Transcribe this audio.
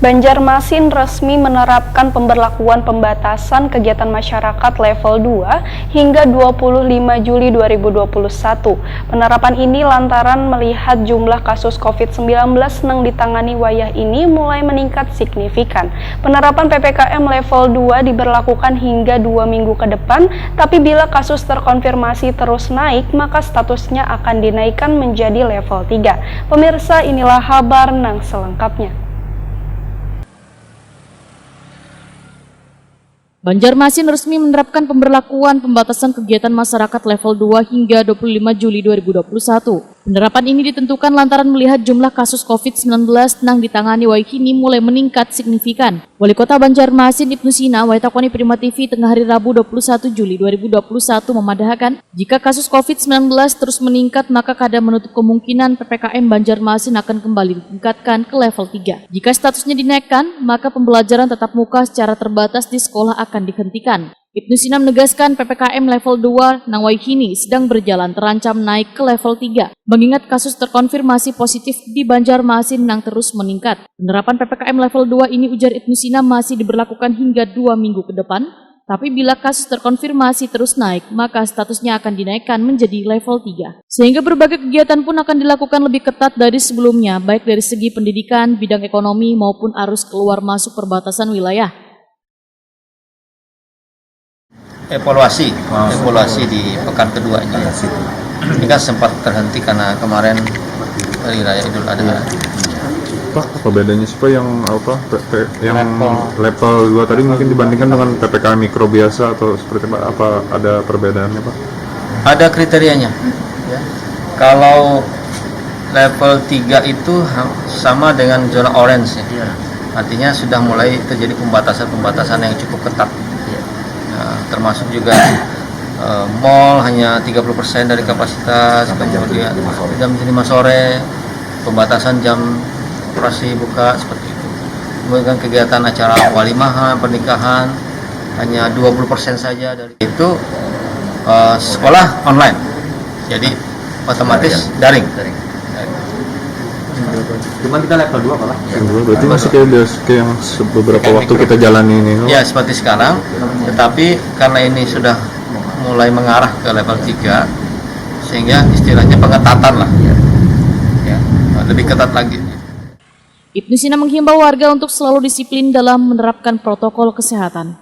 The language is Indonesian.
Banjarmasin resmi menerapkan pemberlakuan pembatasan kegiatan masyarakat level 2 hingga 25 Juli 2021. Penerapan ini lantaran melihat jumlah kasus COVID-19 yang ditangani wayah ini mulai meningkat signifikan. Penerapan PPKM level 2 diberlakukan hingga 2 minggu ke depan, tapi bila kasus terkonfirmasi terus naik, maka statusnya akan dinaikkan menjadi level 3. Pemirsa, inilah kabar nang selengkapnya. Banjarmasin resmi menerapkan pemberlakuan pembatasan kegiatan masyarakat level 2 hingga 25 Juli 2021. Penerapan ini ditentukan lantaran melihat jumlah kasus COVID-19 yang ditangani Waikini mulai meningkat signifikan. Wali Kota Banjarmasin Ibnu Sina Waitakoni Prima TV tengah hari Rabu 21 Juli 2021 memadahkan jika kasus COVID-19 terus meningkat maka kada menutup kemungkinan PPKM Banjarmasin akan kembali ditingkatkan ke level 3. Jika statusnya dinaikkan, maka pembelajaran tatap muka secara terbatas di sekolah akan dihentikan. Ibnu Sina menegaskan PPKM level 2 nang Waikini sedang berjalan terancam naik ke level 3, mengingat kasus terkonfirmasi positif di Banjarmasin nang terus meningkat. Penerapan PPKM level 2 ini ujar Ibnu Sina masih diberlakukan hingga 2 minggu ke depan, tapi bila kasus terkonfirmasi terus naik, maka statusnya akan dinaikkan menjadi level 3. Sehingga berbagai kegiatan pun akan dilakukan lebih ketat dari sebelumnya, baik dari segi pendidikan, bidang ekonomi, maupun arus keluar masuk perbatasan wilayah. Evaluasi di pekan kedua ini. Ini kan sempat terhenti karena kemarin hari raya Idul Adha. Pak, apa bedanya sih Pak yang level 2 tadi mungkin dibandingkan dengan PPKM mikro biasa atau seperti apa ada perbedaannya Pak? Ada kriterianya. Ya. Kalau level 3 itu sama dengan zona orange ya. Artinya sudah mulai terjadi pembatasan yang cukup ketat. Termasuk juga mall hanya 30% dari kapasitas, kemudian jam 5 sore, pembatasan jam operasi buka seperti itu. Kemudian kegiatan acara walimahan, pernikahan hanya 20% saja dari itu. Sekolah online, jadi otomatis daring. Cuman kita level 2 Pak. Berarti masih kayak yang beberapa waktu kita jalani ini. Ya, seperti sekarang, tetapi karena ini sudah mulai mengarah ke level 3, sehingga istilahnya pengetatan lah. Ya, lebih ketat lagi. Ibnu Sina menghimbau warga untuk selalu disiplin dalam menerapkan protokol kesehatan.